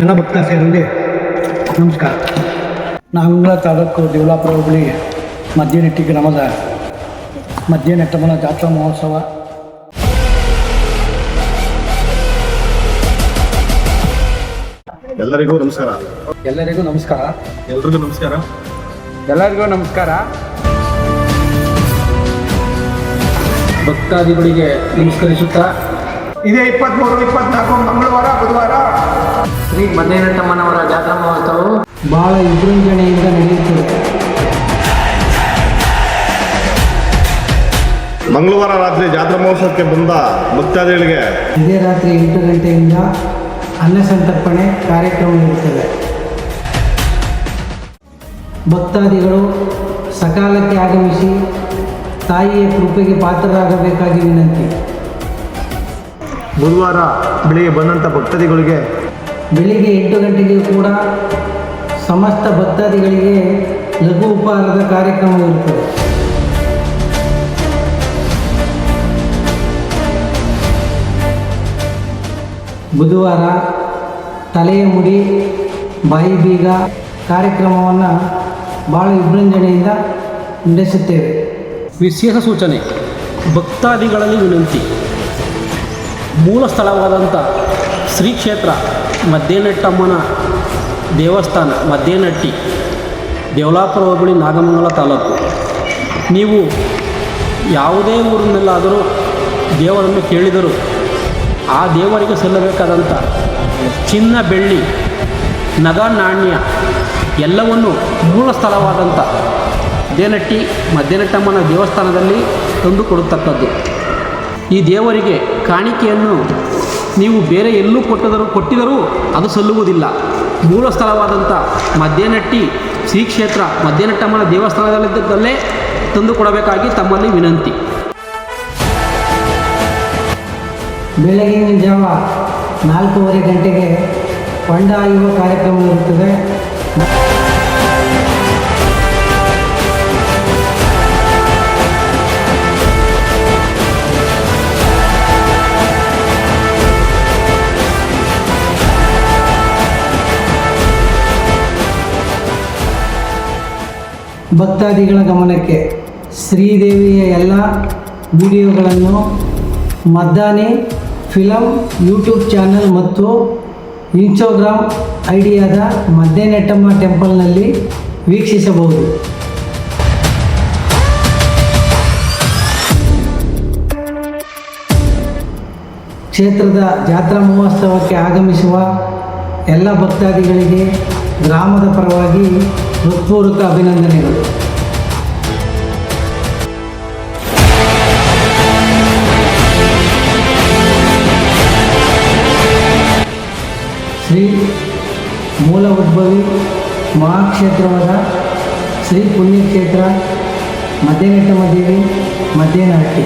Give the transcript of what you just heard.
ಎಲ್ಲ ಭಕ್ತ ಸೇರಲಿ ನಮಸ್ಕಾರ. ನಾಂಗ್ಲ ತಾಲೂಕು ದೇವಲಾಪುರ ಹೋಬಳಿ ಮಧ್ಯನೆಟ್ಟಿ ಗ್ರಾಮದ ಮಧ್ಯನೆಟ್ಟಮ್ಮನ ಜಾತ್ರಾ ಮಹೋತ್ಸವ ಎಲ್ಲರಿಗೂ ನಮಸ್ಕಾರ. ಎಲ್ಲರಿಗೂ ನಮಸ್ಕಾರ. ಎಲ್ರಿಗೂ ನಮಸ್ಕಾರ. ಎಲ್ಲರಿಗೂ ನಮಸ್ಕಾರ. ಭಕ್ತಾದಿಗಳಿಗೆ ನಮಸ್ಕರಿಸುತ್ತಾ ಇದೇ 23, 24 ಮಂಗಳವಾರ ಬುಧವಾರ ಶ್ರೀ ಮಧ್ಯನೆಟ್ಟಮ್ಮನವರ ಜಾತ್ರಾ ಮಹೋತ್ಸವವು ಬಹಳ ವಿಜೃಂಭಣೆಯಿಂದ ನಡೆಯುತ್ತದೆ. ಮಂಗಳವಾರ ರಾತ್ರಿ ಜಾತ್ರಾ ಮಹೋತ್ಸವಕ್ಕೆ ಬಂದ ಭಕ್ತಾದಿಗಳಿಗೆ ಇದೇ ರಾತ್ರಿ 8 ಗಂಟೆಯಿಂದ ಅನ್ನಸಂತರ್ಪಣೆ ಕಾರ್ಯಕ್ರಮ ಇರುತ್ತದೆ. ಭಕ್ತಾದಿಗಳು ಸಕಾಲಕ್ಕೆ ಆಗಮಿಸಿ ತಾಯಿಯ ಕೃಪೆಗೆ ಪಾತ್ರರಾಗಬೇಕಾಗಿ ವಿನಂತಿ. ಬುಧವಾರ ಬೆಳಿಗ್ಗೆ ಬಂದಂಥ ಭಕ್ತಾದಿಗಳಿಗೆ ಬೆಳಿಗ್ಗೆ 8 ಗಂಟೆಗೆ ಕೂಡ ಸಮಸ್ತ ಭಕ್ತಾದಿಗಳಿಗೆ ಲಘು ಉಪಹಾರದ ಕಾರ್ಯಕ್ರಮ ಇರುತ್ತದೆ. ಬುಧವಾರ ತಲೆಯ ಮುಡಿ ಬಾಯಿ ಬೀಗ ಕಾರ್ಯಕ್ರಮವನ್ನು ಭಾಳ ವಿಜೃಂಭಣೆಯಿಂದ ನಡೆಸುತ್ತೇವೆ. ವಿಶೇಷ ಸೂಚನೆ: ಭಕ್ತಾದಿಗಳಲ್ಲಿ ವಿನಂತಿ. ಮೂಲ ಸ್ಥಳವಾದಂಥ ಶ್ರೀ ಕ್ಷೇತ್ರ ಮಧ್ಯನೆಟ್ಟಮ್ಮನ ದೇವಸ್ಥಾನ ಮಧ್ಯನೆಟ್ಟಿ, ದೇವಲಾಪುರ ಹೋಬಳಿ, ನಾಗಮಂಗಲ ತಾಲೂಕು. ನೀವು ಯಾವುದೇ ಊರಿನಲ್ಲಾದರೂ ದೇವರನ್ನು ಕೇಳಿದರೂ ಆ ದೇವರಿಗೆ ಸಲ್ಲಬೇಕಾದಂಥ ಚಿನ್ನ, ಬೆಳ್ಳಿ, ನಗ, ನಾಣ್ಯ ಎಲ್ಲವನ್ನು ಮೂಲ ಸ್ಥಳವಾದಂಥ ಮಧ್ಯನೆಟ್ಟಮ್ಮನ ದೇವಸ್ಥಾನದಲ್ಲಿ ತಂದು ಕೊಡುತ್ತಕ್ಕದ್ದು. ಈ ದೇವರಿಗೆ ಕಾಣಿಕೆಯನ್ನು ನೀವು ಬೇರೆ ಎಲ್ಲೂ ಕೊಟ್ಟಿದರೂ ಅದು ಸಲ್ಲುವುದಿಲ್ಲ. ಮೂಲ ಸ್ಥಳವಾದಂಥ ಮಧ್ಯನೆಟ್ಟಿ ಶ್ರೀ ಕ್ಷೇತ್ರ ಮಧ್ಯನೆಟ್ಟಮ್ಮನ ದೇವಸ್ಥಾನದಲ್ಲೇ ತಂದು ಕೊಡಬೇಕಾಗಿ ತಮ್ಮಲ್ಲಿ ವಿನಂತಿ. ಬೆಳಗಿನ ಜಾವ 4:15 ಗಂಟೆಗೆ ಕೊಂಡ ಆಯುವ ಕಾರ್ಯಕ್ರಮ ಇರುತ್ತದೆ. ಭಕ್ತಾದಿಗಳ ಗಮನಕ್ಕೆ ಶ್ರೀದೇವಿಯ ಎಲ್ಲ ವಿಡಿಯೋಗಳನ್ನು ಮದ್ದಾನೆ ಫಿಲಮ್ ಯೂಟ್ಯೂಬ್ ಚಾನಲ್ ಮತ್ತು ಇನ್ಸ್ಟಾಗ್ರಾಮ್ ಐಡಿಯಾದ ಮಧ್ಯನೆಟ್ಟಮ್ಮ ಟೆಂಪಲ್ನಲ್ಲಿ ವೀಕ್ಷಿಸಬಹುದು. ಕ್ಷೇತ್ರದ ಜಾತ್ರಾ ಮಹೋತ್ಸವಕ್ಕೆ ಆಗಮಿಸುವ ಎಲ್ಲ ಭಕ್ತಾದಿಗಳಿಗೆ ಗ್ರಾಮದ ಪರವಾಗಿ ಹೃತ್ಪೂರ್ವಕ ಅಭಿನಂದನೆಗಳು. ಶ್ರೀ ಮೂಲ ಉದ್ಭವಿ ಮಹಾಕ್ಷೇತ್ರವಾದ ಶ್ರೀ ಪುಣ್ಯಕ್ಷೇತ್ರ ಮಧ್ಯನೆಟ್ಟಮ್ಮ ದೇವಿ ಮಧ್ಯನಹಟ್ಟಿ.